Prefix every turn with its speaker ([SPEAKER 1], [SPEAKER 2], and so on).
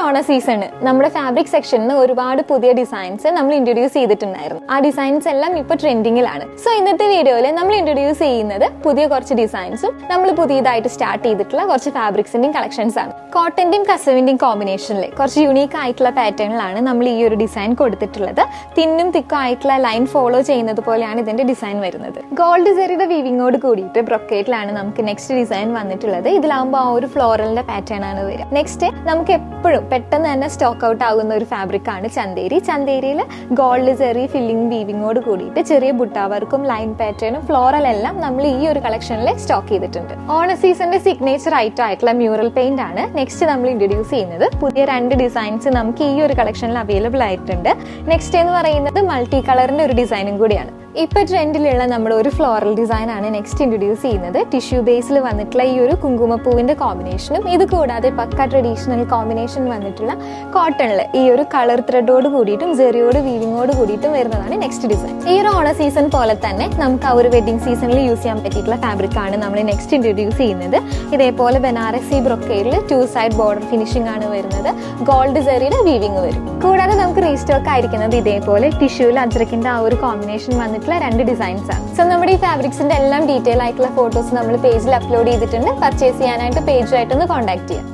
[SPEAKER 1] ഓണ സീസൺ നമ്മുടെ ഫാബ്രിക് സെക്ഷനിൽ ഒരുപാട് പുതിയ ഡിസൈൻസ് നമ്മൾ ഇൻട്രൊഡ്യൂസ് ചെയ്തിട്ടുണ്ടായിരുന്നു. ആ ഡിസൈൻസ് എല്ലാം ഇപ്പൊ ട്രെൻഡിങ്ങിലാണ്. സോ ഇന്നത്തെ വീഡിയോയിൽ നമ്മൾ ഇൻട്രൊഡ്യൂസ് ചെയ്യുന്നത് പുതിയ കുറച്ച് ഡിസൈൻസും നമ്മൾ പുതിയതായിട്ട് സ്റ്റാർട്ട് ചെയ്തിട്ടുള്ള കുറച്ച് ഫാബ്രിക്സിന്റെയും കളക്ഷൻസ് ആണ്. കോട്ടന്റെയും കസവിന്റെയും കോമ്പിനേഷനിൽ കുറച്ച് യുണീക്ക് ആയിട്ടുള്ള പാറ്റേണിലാണ് നമ്മൾ ഈ ഒരു ഡിസൈൻ കൊടുത്തിട്ടുള്ളത്. തിന്നും തിക്കും ആയിട്ടുള്ള ലൈൻ ഫോളോ ചെയ്യുന്നത് പോലെയാണ് ഇതിന്റെ ഡിസൈൻ വരുന്നത്. ഗോൾഡ് സെറിയുടെ വീവിങ്ങോട് കൂടിയിട്ട് ബ്രൊക്കേറ്റിലാണ് നമുക്ക് നെക്സ്റ്റ് ഡിസൈൻ വന്നിട്ടുള്ളത്. ഇതിലാവുമ്പോൾ ആ ഒരു ഫ്ലോറലിന്റെ പാറ്റേൺ ആണ് വരിക. നെക്സ്റ്റ് നമുക്ക് എപ്പോഴും പെട്ടെന്ന് തന്നെ സ്റ്റോക്ക് ഔട്ട് ആകുന്ന ഒരു ഫാബ്രിക് ആണ് ചന്തേരി. ചന്തേരിയിൽ ഗോൾഡ് സെറി ഫില്ലിംഗ് വീവിങ്ങോട് കൂടിയിട്ട് ചെറിയ ബുട്ട വർക്കും ലൈൻ പാറ്റേണും ഫ്ലോറൽ എല്ലാം നമ്മൾ ഈ ഒരു കളക്ഷനിൽ സ്റ്റോക്ക് ചെയ്തിട്ടുണ്ട്. ഓണ സീസണിന്റെ സിഗ്നേച്ചർ ഐറ്റം ആയിട്ടുള്ള മ്യൂറൽ പെയിന്റ് ആണ് നെക്സ്റ്റ് നമ്മൾ ഇൻട്രൊഡ്യൂസ് ചെയ്യുന്നത്. പുതിയ 2 ഡിസൈൻസ് നമുക്ക് ഈ ഒരു കളക്ഷനിൽ അവൈലബിൾ ആയിട്ടുണ്ട്. നെക്സ്റ്റ് എന്ന് പറയുന്നത് മൾട്ടി കളറിന്റെ ഒരു ഡിസൈനും കൂടിയാണ്. ഇപ്പൊ ട്രെൻഡിലുള്ള നമ്മുടെ ഒരു ഫ്ലോറൽ ഡിസൈൻ ആണ് നെക്സ്റ്റ് ഇൻട്രൊഡ്യൂസ് ചെയ്യുന്നത്. ടിഷ്യൂ ബേസിൽ വന്നിട്ടുള്ള ഈ ഒരു കുങ്കുമപ്പൂവിന്റെ കോമ്പിനേഷനും ഇത് കൂടാതെ പക്ക ട്രഡീഷണൽ കോമ്പിനേഷൻ വന്നിട്ടുള്ള കോട്ടണിൽ ഈ ഒരു കളർ ത്രെഡോട് കൂടിയിട്ടും ജെറിയോട് വീവിങ്ങോട് കൂടിയിട്ടും വരുന്നതാണ് നെക്സ്റ്റ് ഡിസൈൻ. ഈ ഒരു ഓണ സീസൺ പോലെ തന്നെ നമുക്ക് ആ ഒരു വെഡിങ് സീസണിൽ യൂസ് ചെയ്യാൻ പറ്റിയിട്ടുള്ള ഫാബ്രിക് ആണ് നമ്മൾ നെക്സ്റ്റ് ഇൻട്രൊഡ്യൂസ് ചെയ്യുന്നത്. ഇതേപോലെ ബനാറസി ബ്രൊക്കേഡിൽ 2 സൈഡ് ബോർഡർ ഫിനിഷിംഗ് ആണ് വരുന്നത്. ഗോൾഡ് സെറിയുടെ വീവിങ് വരും. കൂടാതെ നമുക്ക് റീസ്റ്റോക്ക് ആയിരിക്കുന്നത് ഇതേപോലെ ടിഷ്യൂവിൽ അജ്രക്കിന്റെ ആ ഒരു കോമ്പിനേഷൻ വന്നിട്ടുള്ള 2 ഡിസൈൻസ് ആണ്. സോ നമ്മുടെ ഈ ഫാബ്രിക്സിന്റെ എല്ലാം ഡീറ്റെയിൽ ആയിട്ടുള്ള ഫോട്ടോസ് നമ്മൾ പേജിൽ അപ്ലോഡ് ചെയ്തിട്ടുണ്ട്. പർച്ചേസ് ചെയ്യാനായിട്ട് പേജുമായിട്ടൊന്ന് കോൺടാക്ട് ചെയ്യാം.